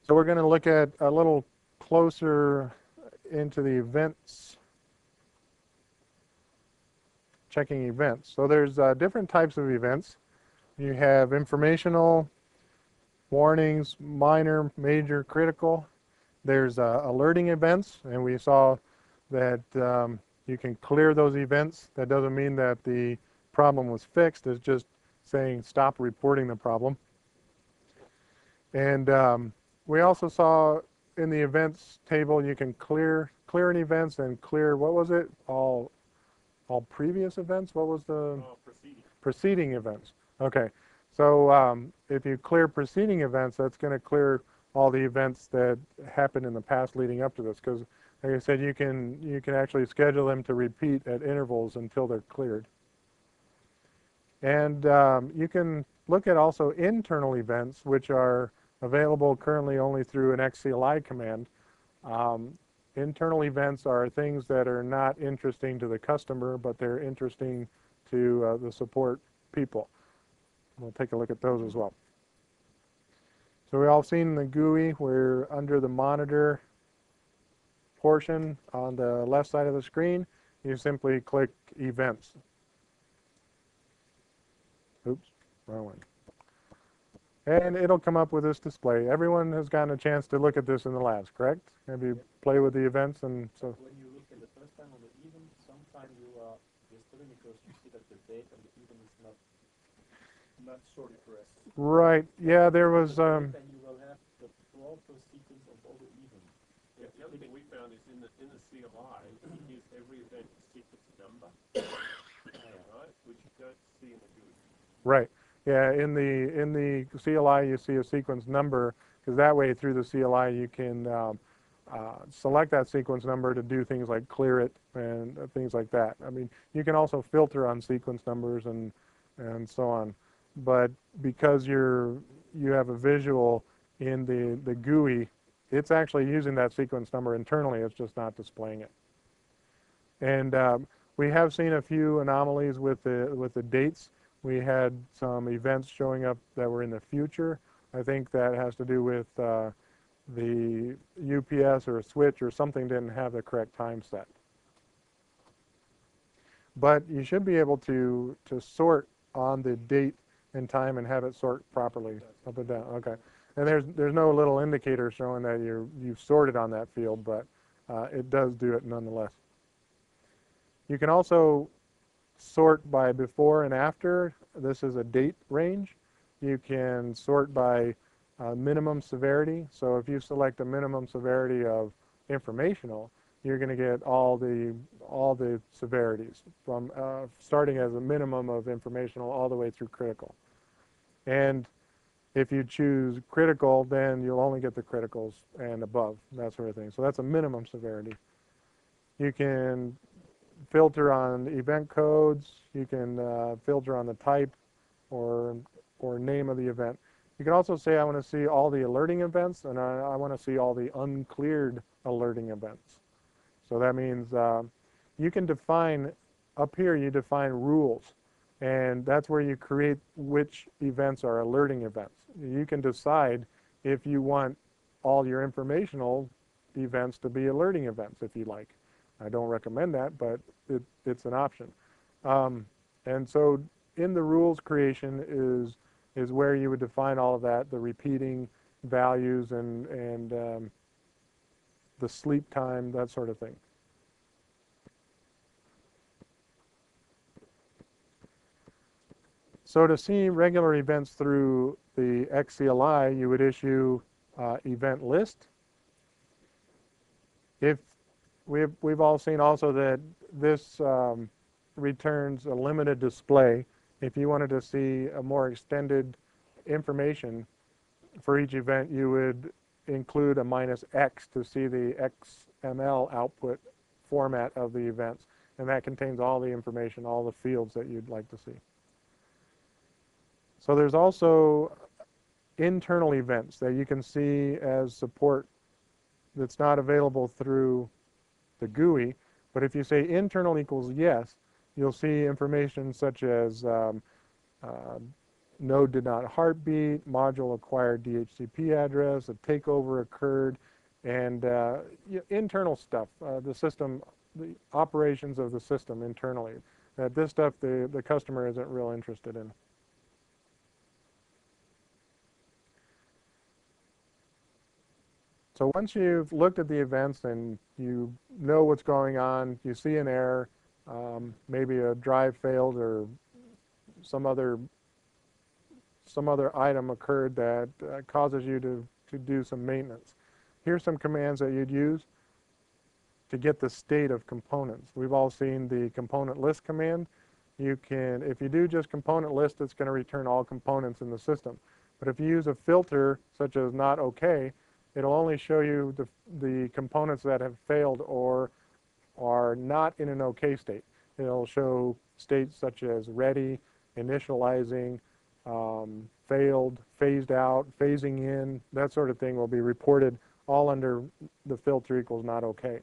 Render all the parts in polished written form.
So we're going to look at a little closer into the events, checking events. So there's different types of events. You have informational, warnings, minor, major, critical. There's alerting events, and we saw that you can clear those events. That doesn't mean that the problem was fixed. It's just saying stop reporting the problem. And we also saw in the events table you can clear an events and clear, what was it? All previous events? What was the preceding events? Okay. So if you clear preceding events, that's going to clear all the events that happened in the past leading up to this, because like I said, you can actually schedule them to repeat at intervals until they're cleared. And you can look at also internal events, which are available currently only through an XCLI command. Internal events are things that are not interesting to the customer, but they're interesting to the support people. We'll take a look at those as well. So we've all seen the GUI. We're under the monitor portion on the left side of the screen. You simply click events. Oops, wrong one. And it'll come up with this display. Everyone has gotten a chance to look at this in the labs, correct? Have you play with the events? And so when you look at the first time on the event, sometimes you are disturbed because you see that the date and the event is not sorted correctly. Right. Yeah, there was. And you will have the proper sequence of all the events. Yeah, the other thing we found is in the CLI, it gives every event a sequence number, right, which you don't see in the GUI. Right. Yeah, in the CLI you see a sequence number, because that way through the CLI you can select that sequence number to do things like clear it and things like that. I mean, you can also filter on sequence numbers and so on, but because you have a visual in the GUI, it's actually using that sequence number internally. It's just not displaying it. And we have seen a few anomalies with the dates. We had some events showing up that were in the future. I think that has to do with the UPS or a switch or something didn't have the correct time set. But you should be able to sort on the date and time and have it sort properly up and down. Okay. And there's no little indicator showing that you've sorted on that field, but it does do it nonetheless. You can also sort by before and after. This is a date range. You can sort by minimum severity. So if you select a minimum severity of informational, you're going to get all the severities from starting as a minimum of informational all the way through critical. And if you choose critical, then you'll only get the criticals and above, that sort of thing. So that's a minimum severity. You can filter on event codes. You can filter on the type or name of the event. You can also say I want to see all the alerting events, and I want to see all the uncleared alerting events. So that means you can define, up here you define rules, and that's where you create which events are alerting events. You can decide if you want all your informational events to be alerting events if you like. I don't recommend that, but it's an option. And so in the rules creation is where you would define all of that, the repeating values and the sleep time, that sort of thing. So to see regular events through the XCLI, you would issue event list. If we've all seen also that this returns a limited display. If you wanted to see a more extended information for each event, you would include a -X to see the XML output format of the events, and that contains all the information, all the fields that you'd like to see. So there's also internal events that you can see as support that's not available through the GUI, but if you say internal equals yes, you'll see information such as node did not heartbeat, module acquired DHCP address, a takeover occurred, and internal stuff, the system, the operations of the system internally. This stuff the customer isn't real interested in. So once you've looked at the events and you know what's going on, you see an error, maybe a drive failed or some other item occurred that causes you to do some maintenance. Here's some commands that you'd use to get the state of components. We've all seen the component list command. You can, if you do just component list, it's going to return all components in the system. But if you use a filter such as not OK, it'll only show you the components that have failed or are not in an OK state. It'll show states such as ready, initializing, failed, phased out, phasing in, that sort of thing will be reported all under the filter equals not OK.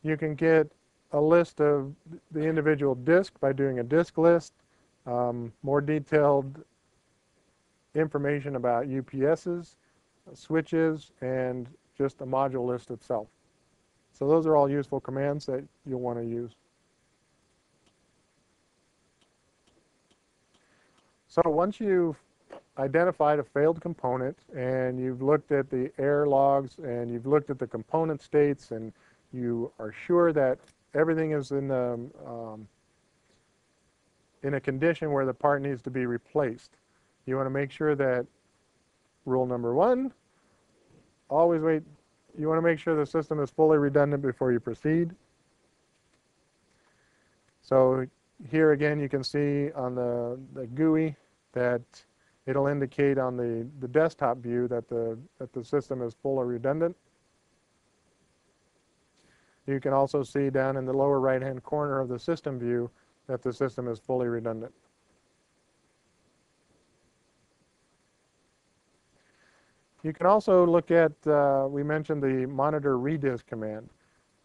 You can get a list of the individual disk by doing a disk list, more detailed information about UPSs, switches, and just the module list itself. So those are all useful commands that you'll want to use. So once you've identified a failed component and you've looked at the error logs and you've looked at the component states and you are sure that everything is in a condition where the part needs to be replaced, you want to make sure that rule number 1, always wait. You want to make sure the system is fully redundant before you proceed. So here again you can see on the GUI that it'll indicate on the desktop view that the system is full or redundant. You can also see down in the lower right-hand corner of the system view that the system is fully redundant. You can also look at, we mentioned the monitor redisk command.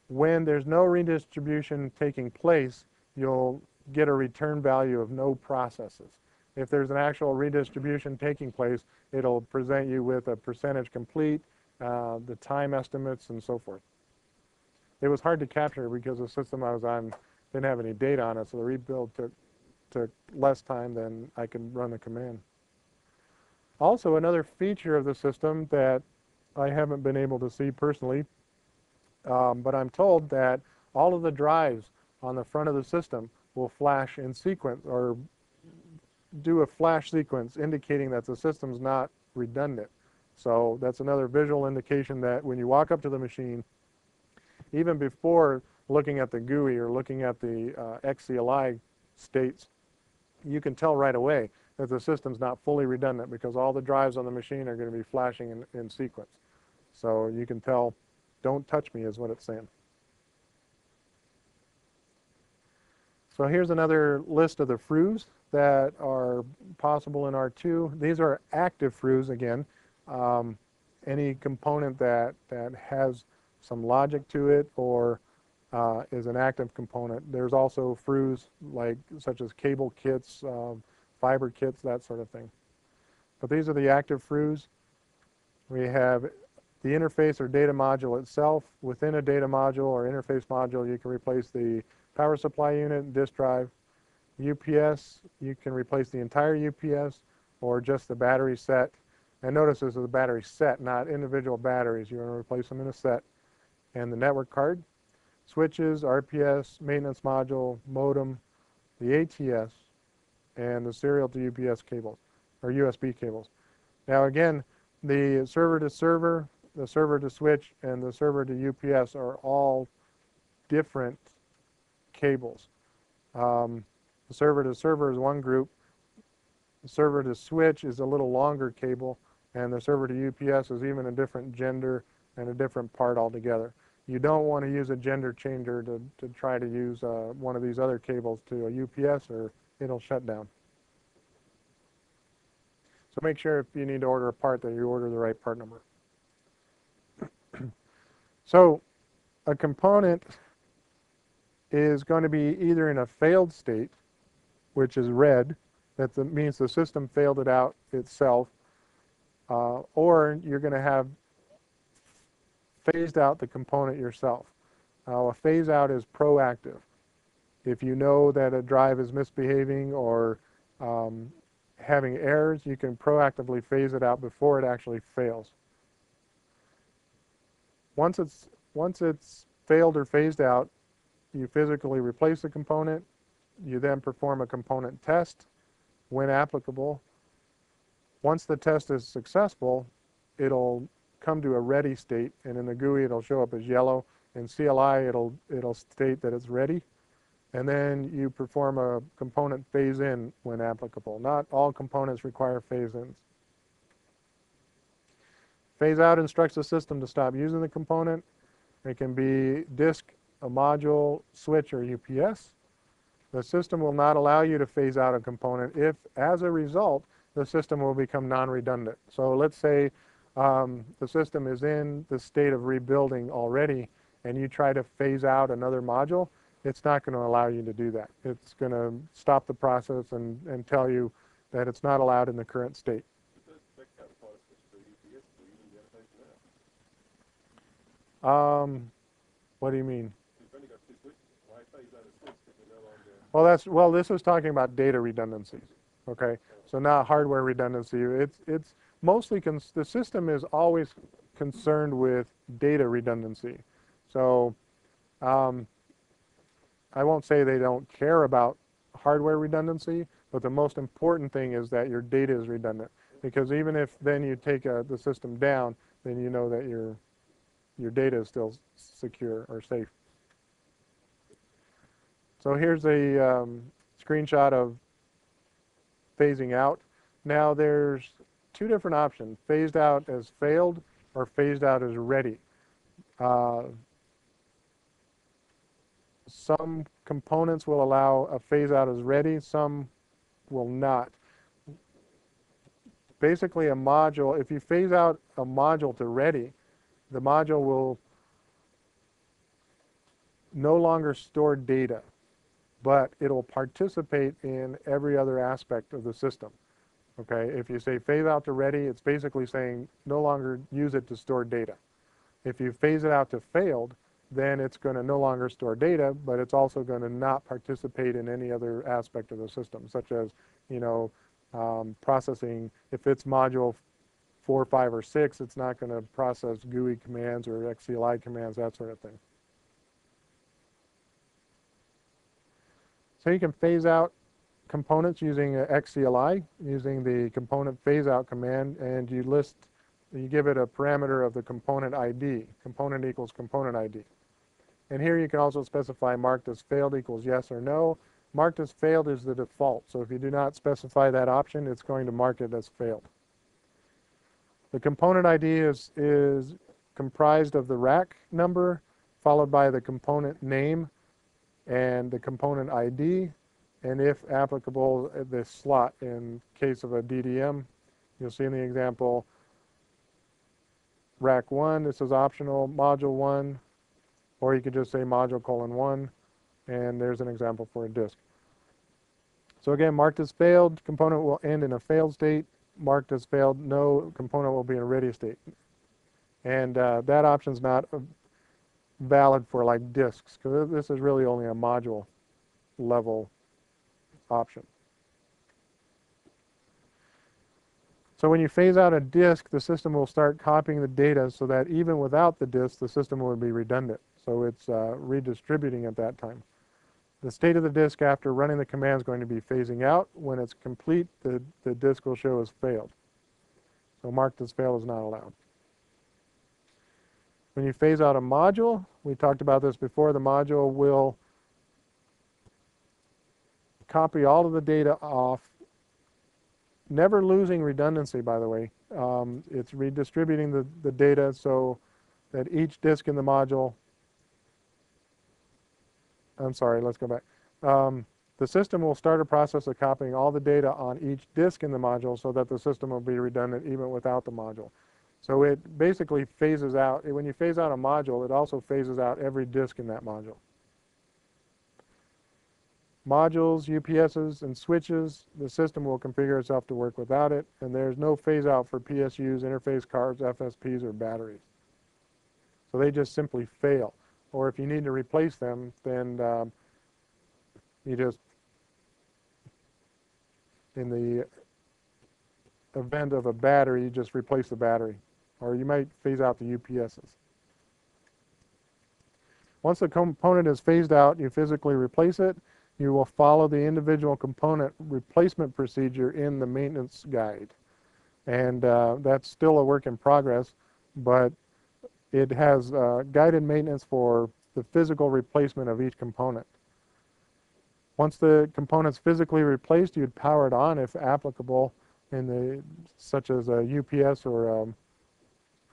When there's no redistribution taking place, you'll get a return value of no processes. If there's an actual redistribution taking place, it'll present you with a percentage complete, the time estimates, and so forth. It was hard to capture because the system I was on didn't have any data on it, so the rebuild took less time than I could run the command. Also, another feature of the system that I haven't been able to see personally, but I'm told that all of the drives on the front of the system will flash in sequence or do a flash sequence indicating that the system's not redundant. So that's another visual indication that when you walk up to the machine, even before looking at the GUI or looking at the XCLI states, you can tell right away that the system's not fully redundant because all the drives on the machine are going to be flashing in sequence. So you can tell, don't touch me is what it's saying. So here's another list of the FRUS that are possible in R2. These are active FRUS again. Any component that has some logic to it or is an active component. There's also FRUS such as cable kits, fiber kits, that sort of thing. But these are the active FRUS. We have the interface or data module itself. Within a data module or interface module, you can replace the power supply unit, disk drive. UPS, you can replace the entire UPS or just the battery set. And notice this is a battery set, not individual batteries. You want to replace them in a set. And the network card, switches, RPS, maintenance module, modem, the ATS, and the serial to UPS cables, or USB cables. Now again, the server to server, the server to switch, and the server to UPS are all different cables. The server to server is one group. The server to switch is a little longer cable, and the server to UPS is even a different gender and a different part altogether. You don't want to use a gender changer to try to use one of these other cables to a UPS or it'll shut down. So make sure if you need to order a part that you order the right part number. So a component is going to be either in a failed state which is red. That means the system failed it out itself. Or you're going to have phased out the component yourself. A phase out is proactive. If you know that a drive is misbehaving or having errors, you can proactively phase it out before it actually fails. Once it's failed or phased out, you physically replace the component. You then perform a component test when applicable. Once the test is successful, it'll come to a ready state, and in the GUI it'll show up as yellow. In CLI it'll state that it's ready, and then you perform a component phase-in when applicable. Not all components require phase-ins. Phase-out instructs the system to stop using the component. It can be disk, a module, switch, or UPS. The system will not allow you to phase out a component if, as a result, the system will become non-redundant. So let's say the system is in the state of rebuilding already, and you try to phase out another module. It's not going to allow you to do that. It's going to stop the process and tell you that it's not allowed in the current state. What do you mean? Well, this is talking about data redundancies. Okay, so not hardware redundancy. It's mostly the system is always concerned with data redundancy. So I won't say they don't care about hardware redundancy, but the most important thing is that your data is redundant. Because even if then you take the system down, then you know that your data is still secure or safe. So here's a screenshot of phasing out. Now there's two different options: phased out as failed or phased out as ready. Some components will allow a phase out as ready, some will not. Basically a module, if you phase out a module to ready, the module will no longer store data, but it'll participate in every other aspect of the system. Okay, if you say phase out to ready, it's basically saying no longer use it to store data. If you phase it out to failed, then it's going to no longer store data, but it's also going to not participate in any other aspect of the system, such as, you know, processing. If it's module 4, 5, or 6, it's not going to process GUI commands or XCLI commands, that sort of thing. So you can phase out components using XCLI, using the component phase out command, and you give it a parameter of the component ID. Component equals component ID. And here you can also specify marked as failed equals yes or no. Marked as failed is the default. So if you do not specify that option, it's going to mark it as failed. The component ID is comprised of the rack number, followed by the component name and the component ID, and if applicable, the slot. In case of a DDM, you'll see in the example, rack 1, this is optional, module 1, or you could just say module :1, and there's an example for a disk. So again, marked as failed, component will end in a failed state. Marked as failed, no, component will be in a ready state. And that option is not valid for like disks, because this is really only a module level option. So when you phase out a disk, the system will start copying the data so that even without the disk, the system will be redundant. So it's redistributing at that time. The state of the disk after running the command is going to be phasing out. When it's complete, the disk will show as failed. So marked as failed is not allowed. When you phase out a module, we talked about this before, the module will copy all of the data off, never losing redundancy, by the way. It's redistributing the data so that each disk in the module, I'm sorry, let's go back. The system will start a process of copying all the data on each disk in the module so that the system will be redundant even without the module. So it basically phases out, when you phase out a module, it also phases out every disk in that module. modules, UPSs, and switches, the system will configure itself to work without it, and there's no phase out for PSUs, interface cards, FSPs, or batteries. So they just simply fail. Or if you need to replace them, then you just, in the event of a battery, you just replace the battery. Or you might phase out the UPSs. Once the component is phased out, you physically replace it. You will follow the individual component replacement procedure in the maintenance guide. And that's still a work in progress, but it has guided maintenance for the physical replacement of each component. Once the component's physically replaced, you'd power it on if applicable, such as a UPS or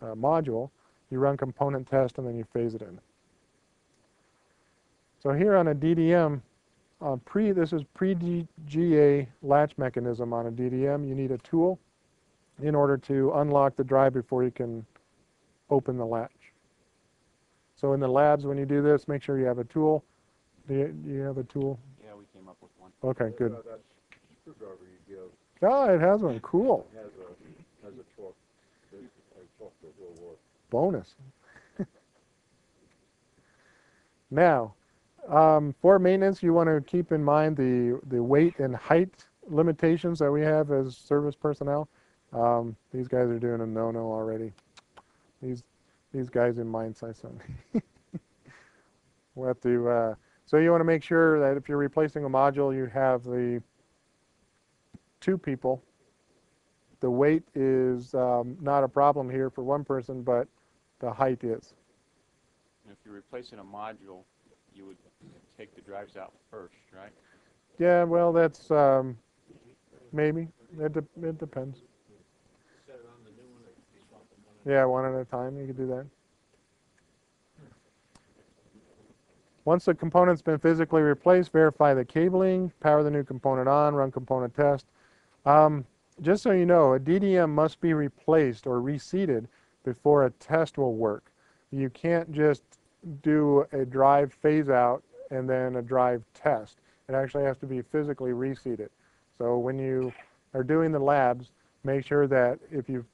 a module. You run component test and then you phase it in. So here on a DDM, this is pre-GA latch mechanism on a DDM. You need a tool in order to unlock the drive before you can open the latch. So in the labs, when you do this, make sure you have a tool. Do you have a tool? Yeah, we came up with one. Okay, good. That screwdriver you give. Oh, it has one. Cool. Has a torque. A torque that will work. Bonus. Now, for maintenance, you want to keep in mind the weight and height limitations that we have as service personnel. These guys are doing a no-no already. These guys in mine say something. We'll have to, so you want to make sure that if you're replacing a module, you have the 2 people. The weight is not a problem here for 1 person, but the height is. If you're replacing a module, you would take the drives out first, right? Yeah, well, that's maybe. It depends. Set it on the new one, or you swap them one Yeah, one at a time, you could do that. Once the component's been physically replaced, verify the cabling, power the new component on, run component test. Just so you know, a DDM must be replaced or reseated before a test will work. You can't just do a drive phase out and then a drive test. It actually has to be physically reseated. So when you are doing the labs, make sure that if you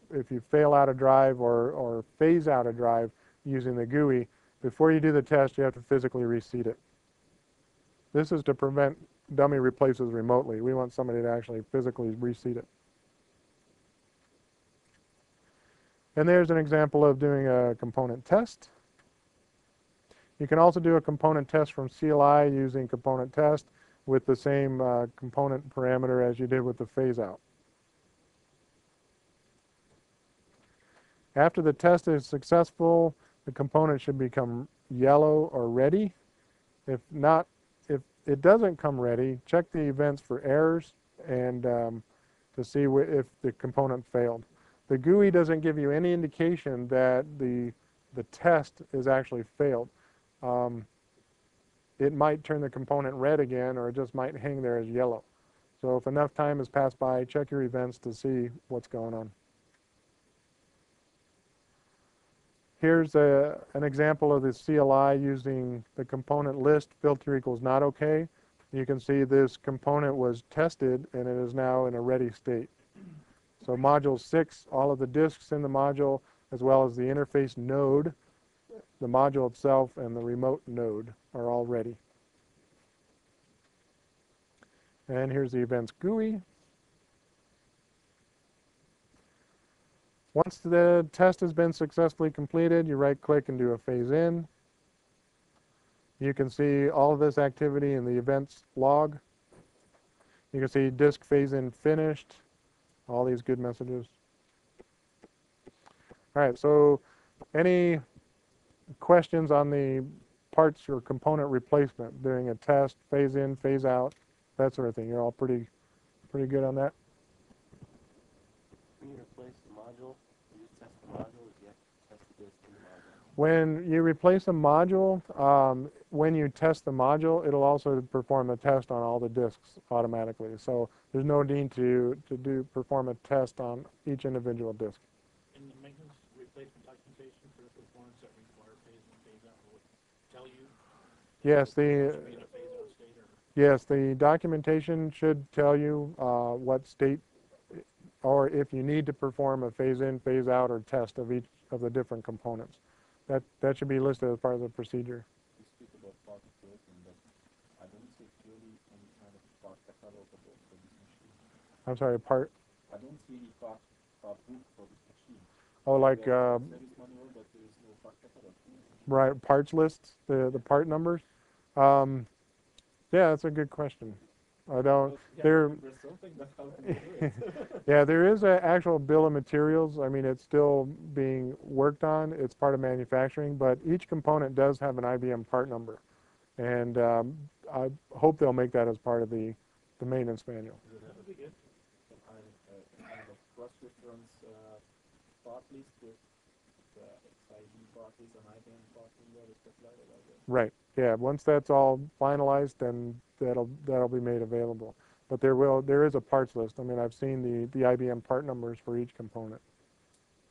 fail out a drive or phase out a drive using the GUI, before you do the test, you have to physically reseat it. This is to prevent dummy replaces remotely. We want somebody to actually physically reseat it. And there's an example of doing a component test. You can also do a component test from CLI using component test with the same component parameter as you did with the phase out. After the test is successful, the component should become yellow or ready. If it doesn't come ready, check the events for errors and to see if the component failed. The GUI doesn't give you any indication that the test is actually failed. It might turn the component red again, or it just might hang there as yellow. So if enough time has passed by, check your events to see what's going on. Here's an example of the CLI using the component list, filter equals not okay. You can see this component was tested and it is now in a ready state. So module 6, all of the disks in the module, as well as the interface node, the module itself, and the remote node are all ready. And here's the events GUI. Once the test has been successfully completed, you right-click and do a phase in. You can see all of this activity in the events log. You can see disk phase in finished, all these good messages. All right, so any questions on the parts or component replacement, doing a test, phase in, phase out, that sort of thing? You're all pretty good on that? When you replace the module, you just test the module, or do you have to test the disk in the module? When you replace a module, when you test the module, it'll also perform the test on all the disks automatically. So there's no need to perform a test on each individual disk. In the maintenance replacement documentation for the components that require phase in, phase out, will it tell you Yes, if it should be in a phase out state or? Yes, the documentation should tell you what state, or if you need to perform a phase in, phase out, or test of each of the different components. That should be listed as part of the procedure. You speak about part broken, but I don't see clearly any kind of part catalog for this machine. I'm sorry, part. I don't see any part book for this machine. Oh, like Service manual, but there is no part catalog. right, parts lists, the part numbers. Yeah, that's a good question. I don't. Yeah, There. there's something, but how do you do it? Yeah, there is an actual bill of materials. I mean, it's still being worked on. It's part of manufacturing, but each component does have an IBM part number, and I hope they'll make that as part of the maintenance manual. That would be good. Kind of cross reference part list with the XIV part list and IBM part number, stuff like that. Right. Yeah. Once that's all finalized, then that'll be made available. But there is a parts list. I mean, I've seen the IBM part numbers for each component.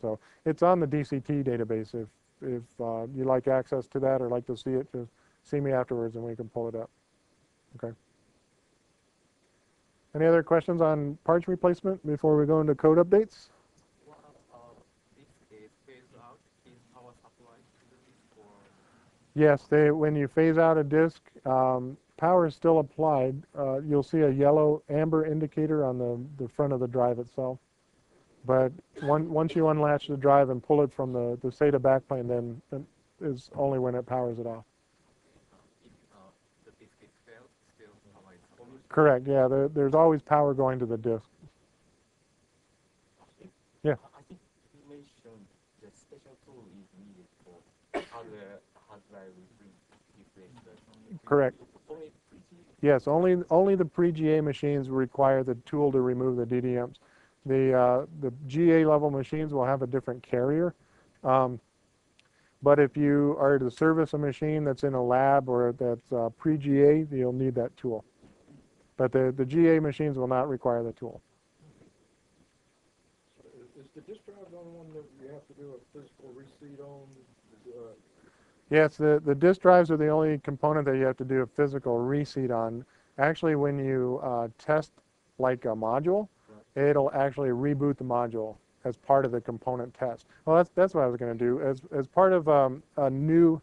So it's on the DCT database. If you like access to that or like to see it, just see me afterwards and we can pull it up. Okay. Any other questions on parts replacement before we go into code updates? What this is phased out, is power supply to the disk or? Yes, when you phase out a disk, power is still applied. You'll see a yellow amber indicator on the front of the drive itself. But once you unlatch the drive and pull it from the SATA backplane, then is only when it powers it off. If the disk is failed, still power is supplied. Correct, yeah, there's always power going to the disk. Yeah. I think you mentioned that special tool is needed for hard drive replacement. Correct. Only pre-GA? Yes, only the pre-GA machines require the tool to remove the DDMs. The GA level machines will have a different carrier. But if you are to service a machine that's in a lab or that's pre-GA, you'll need that tool. But the GA machines will not require the tool. Is the disk drive the only one that you have to do a physical reseat on? Yes, the disk drives are the only component that you have to do a physical reseat on. Actually, when you test like a module, it'll actually reboot the module as part of the component test. Well, that's what I was going to do. As part of a new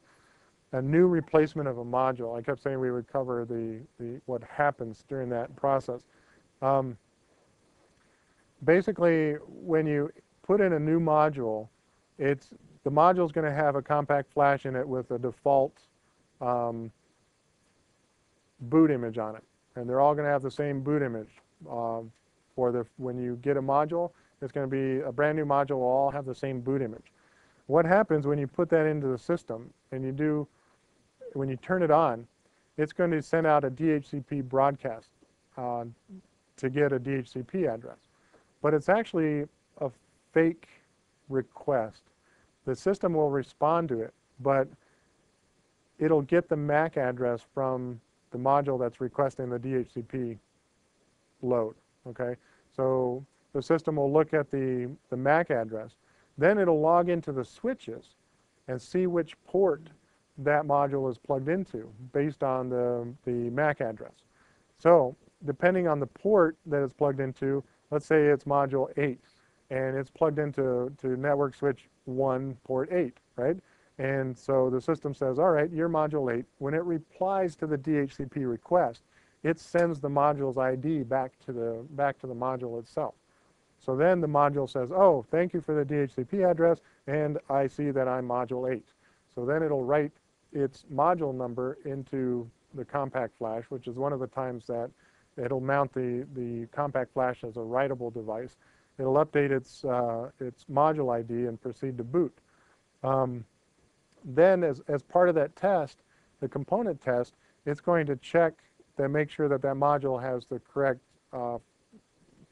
replacement of a module, I kept saying we would cover the what happens during that process. Basically, when you put in a new module, the module is going to have a compact flash in it with a default boot image on it, and they're all going to have the same boot image. When you get a module, it's going to be a brand new module will all have the same boot image. What happens when you put that into the system and when you turn it on, it's going to send out a DHCP broadcast to get a DHCP address. But it's actually a fake request. The system will respond to it, but it'll get the MAC address from the module that's requesting the DHCP load. Okay, so the system will look at the MAC address, then it'll log into the switches and see which port that module is plugged into based on the MAC address. So depending on the port that it's plugged into, let's say it's module 8 and it's plugged into network switch 1 port 8, right? And so the system says, all right, you're module 8. When it replies to the DHCP request, it sends the module's ID back to the module itself. So then the module says, oh, thank you for the DHCP address, and I see that I'm module 8. So then it'll write its module number into the compact flash, which is one of the times that it'll mount the compact flash as a writable device. It'll update its module ID and proceed to boot. Then as part of that test, the component test, it's going to check to make sure that module has the correct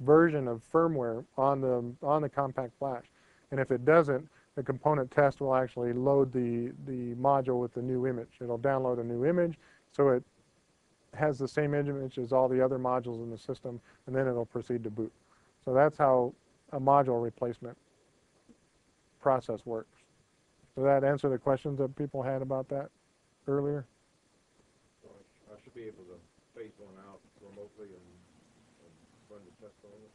version of firmware on the compact flash. And if it doesn't, the component test will actually load the module with the new image. It'll download a new image, so it has the same image as all the other modules in the system, and then it'll proceed to boot. So that's how a module replacement process works. Does that answer the questions that people had about that earlier? So I should be able to phase one out remotely and run the test on it?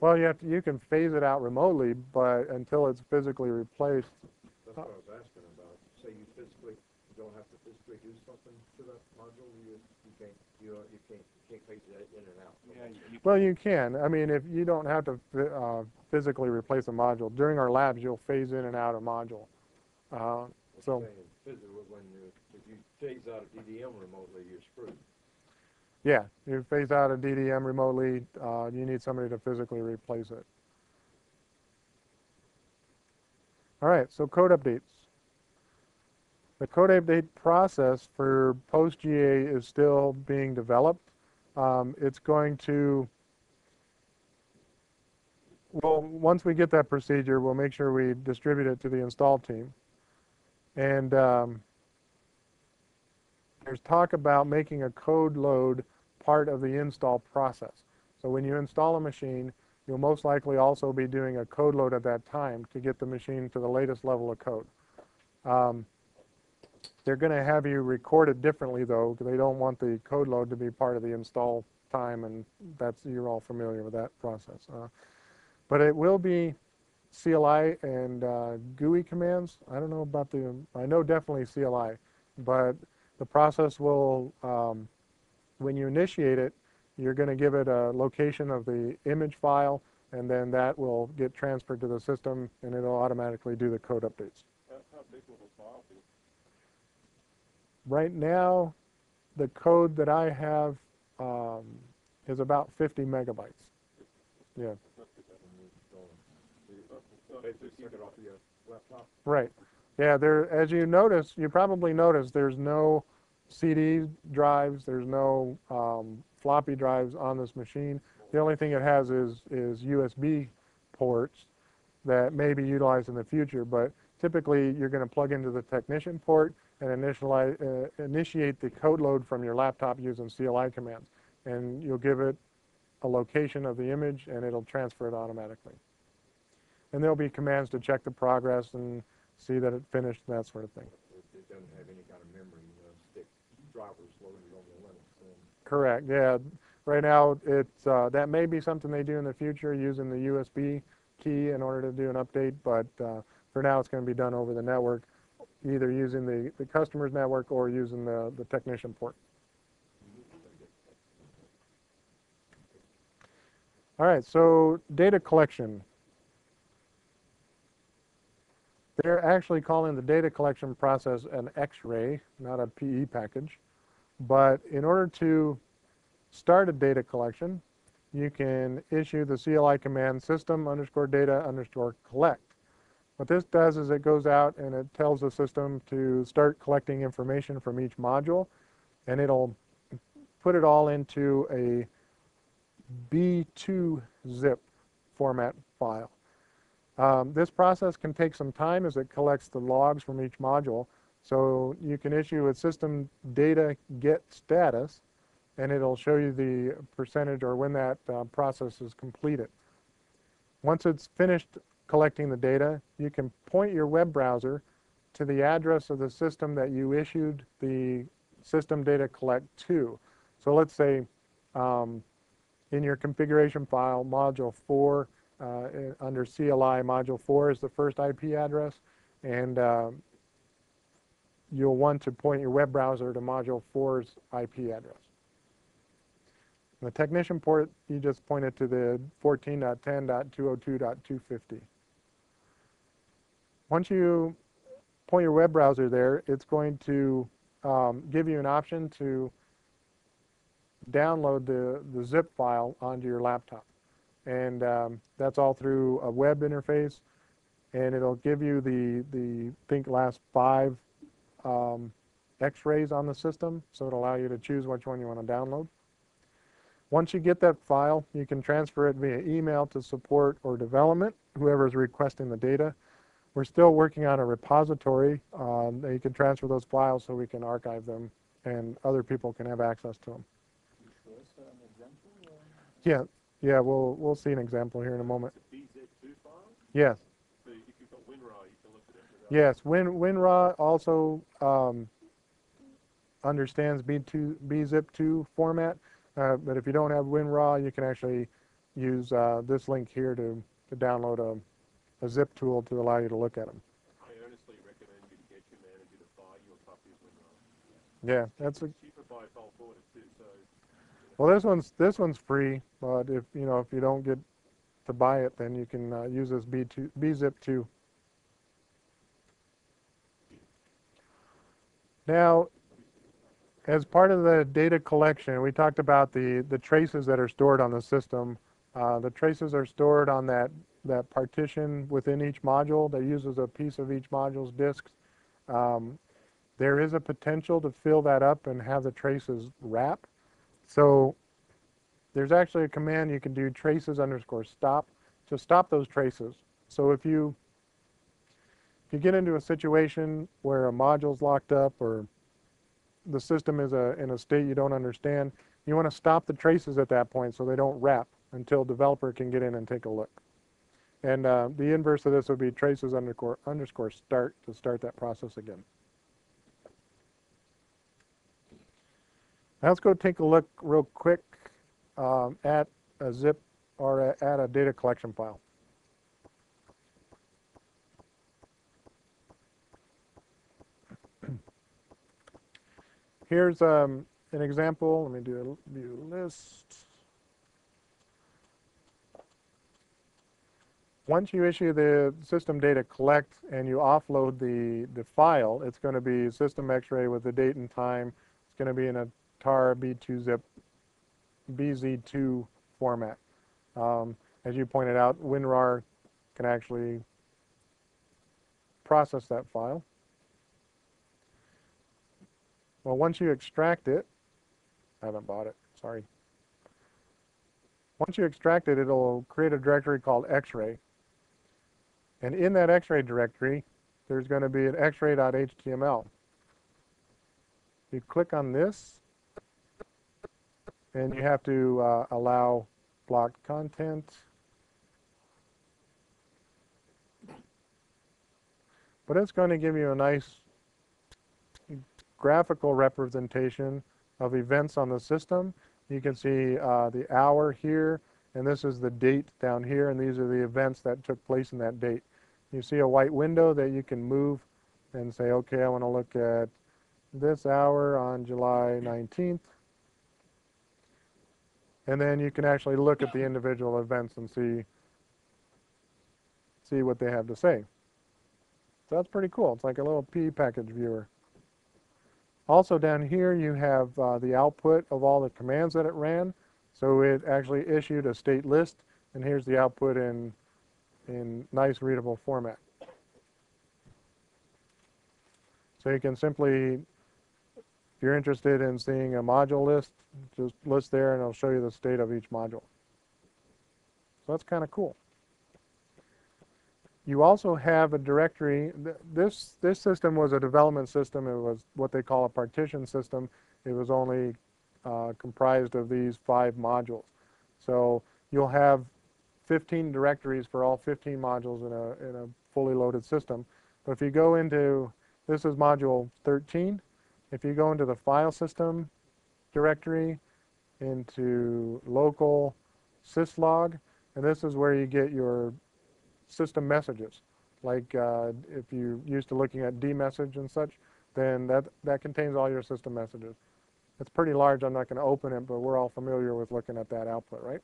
Well, you can phase it out remotely, but until it's physically replaced. That's what I was asking about. Say you don't have to physically do something to that module. You can't phase it in and out. Yeah, Well, you can. I mean, if you don't have to physically replace a module during our labs, you'll phase in and out a module. So If you phase out a DDM remotely, you're screwed. yeah, you phase out a DDM remotely. You need somebody to physically replace it. All right, so code updates. The code update process for post-GA is still being developed. It's going to, well, once we get that procedure, we'll make sure we distribute it to the install team. And there's talk about making a code load part of the install process. So when you install a machine, you'll most likely also be doing a code load at that time to get the machine to the latest level of code. They're going to have you record it differently, though, because they don't want the code load to be part of the install time, and you're all familiar with that process. But it will be CLI and GUI commands. I don't know about I know definitely CLI, but the process will, when you initiate it, you're going to give it a location of the image file, and then that will get transferred to the system, and it'll automatically do the code updates. How big will the file be? Right now, the code that I have is about 50 megabytes. Yeah. Basically, suck it off your laptop. Right. Yeah, as you probably noticed, there's no CD drives, there's no floppy drives on this machine. The only thing it has is USB ports that may be utilized in the future, but typically you're going to plug into the technician port and initiate the code load from your laptop using CLI commands. And you'll give it a location of the image, and it'll transfer it automatically. And there'll be commands to check the progress and see that it finished, that sort of thing. It doesn't have any kind of memory stick drivers loaded on the Linux. Correct, yeah. Right now, that may be something they do in the future using the USB key in order to do an update, but for now it's going to be done over the network, either using the customer's network or using the technician port. All right, so data collection. They're actually calling the data collection process an X-ray, not a PE package. But in order to start a data collection, you can issue the CLI command system_data_collect. What this does is it goes out and it tells the system to start collecting information from each module, and it'll put it all into a B2 zip format file. This process can take some time as it collects the logs from each module. So you can issue a system data get status, and it'll show you the percentage or when that process is completed. Once it's finished collecting the data, you can point your web browser to the address of the system that you issued the system data collect to. So let's say in your configuration file, module 4, under CLI, module 4 is the first IP address, and you'll want to point your web browser to module 4's IP address. The technician port, you just point it to the 14.10.202.250. Once you point your web browser there, it's going to give you an option to download the zip file onto your laptop. And that's all through a web interface, and it'll give you the last 5 X-rays on the system, so it'll allow you to choose which one you want to download. Once you get that file, you can transfer it via email to support or development, whoever is requesting the data. We're still working on a repository that you can transfer those files so we can archive them and other people can have access to them. Show us an example? Yeah, we'll see an example here in a moment. It's a BZ2 file? Yes. So if you've got WinRAR, you can look at it. Yes, WinRAR also understands bzip2 format, but if you don't have WinRAR, you can actually use this link here to download a zip tool to allow you to look at them. I earnestly recommend you to get your manager to buy you a copy of WinRAR. Yeah, that's a, It's cheaper by bulk order too, so. well, this one's free, but if you don't get to buy it, then you can use this bzip2. Now, as part of the data collection, we talked about the traces that are stored on the system. The traces are stored on that partition within each module that uses a piece of each module's disks. There is a potential to fill that up and have the traces wrap. So there's actually a command you can do, traces_stop, to stop those traces. So if you get into a situation where a module's locked up or the system is in a state you don't understand, you want to stop the traces at that point so they don't wrap until developer can get in and take a look. And the inverse of this would be traces_start to start that process again. Now let's go take a look real quick at a zip or at a data collection file. Here's an example. Let me do a view list. Once you issue the system data collect and you offload the file, it's going to be system X-ray with the date and time. It's going to be in a tar B2 BZ2 format. As you pointed out, WinRAR can actually process that file. Well, once you extract it, I haven't bought it, sorry. Once you extract it, it'll create a directory called X-ray. And in that X-ray directory, there's going to be an xray.html. You click on this, and you have to allow blocked content. But it's going to give you a nice graphical representation of events on the system. You can see the hour here, and this is the date down here, and these are the events that took place in that date. You see a white window that you can move and say, okay, I want to look at this hour on July 19th. And then you can actually look at the individual events and see what they have to say. So that's pretty cool. It's like a little P package viewer. Also down here you have the output of all the commands that it ran. So it actually issued a state list, and here's the output in nice readable format. So you can simply, if you're interested in seeing a module list, just list there and it'll show you the state of each module. So that's kind of cool. You also have a directory. This system was a development system. It was what they call a partition system. It was only comprised of these 5 modules. So you'll have 15 directories for all 15 modules in a fully loaded system. But if you go into, this is module 13. If you go into the file system directory, into local syslog, and this is where you get your system messages. Like if you're used to looking at dmessage and such, then that contains all your system messages. It's pretty large. I'm not going to open it, but we're all familiar with looking at that output, right?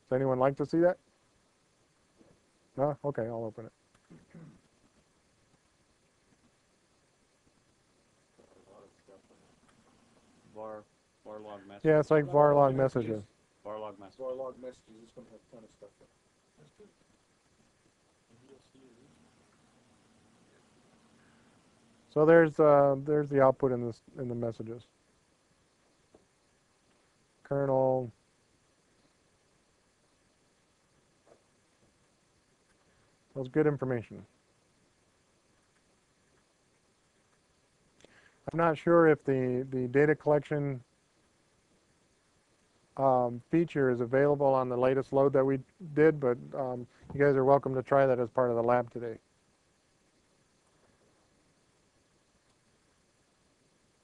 Does anyone like to see that? No? Okay, I'll open it. var log messages. Yeah, it's like var log messages. Var log messages. For log messages, it's going to have a ton of stuff there. That's good. So there's the output in the messages. Kernel. That's good information. I'm not sure if the data collection feature is available on the latest load that we did, but you guys are welcome to try that as part of the lab today.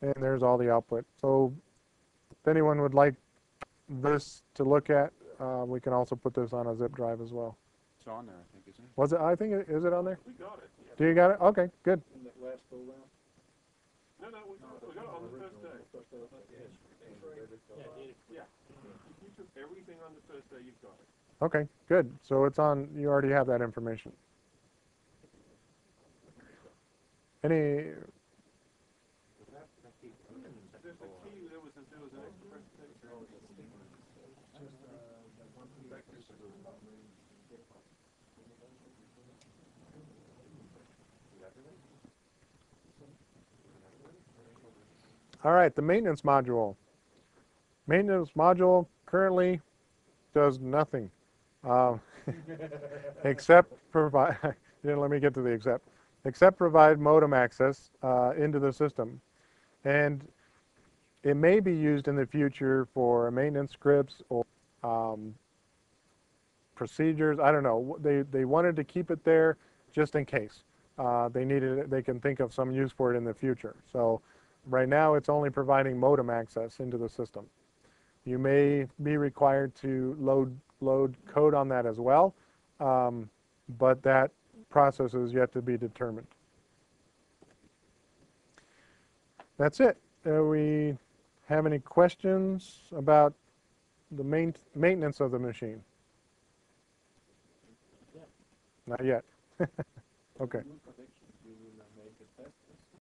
and there's all the output. So if anyone would like this to look at, we can also put this on a zip drive as well. It's on there, I think, isn't it? Was it? I think is it on there? We got it, yeah. Do you got it? Okay, good. In that last go round? No, we got it on the first day. Yeah. If you took everything on the first day, you've got it. Okay, good. So it's on. You already have that information. Any? There's a key, there was an express text. All right, the maintenance module. Maintenance module currently does nothing, except provide. Let me get to the except provide modem access into the system, and it may be used in the future for maintenance scripts or procedures. I don't know. They wanted to keep it there just in case they needed it. They can think of some use for it in the future. So right now it's only providing modem access into the system. You may be required to load code on that as well, but that process is yet to be determined. That's it. We have any questions about the maintenance of the machine? Not yet. Okay. New connection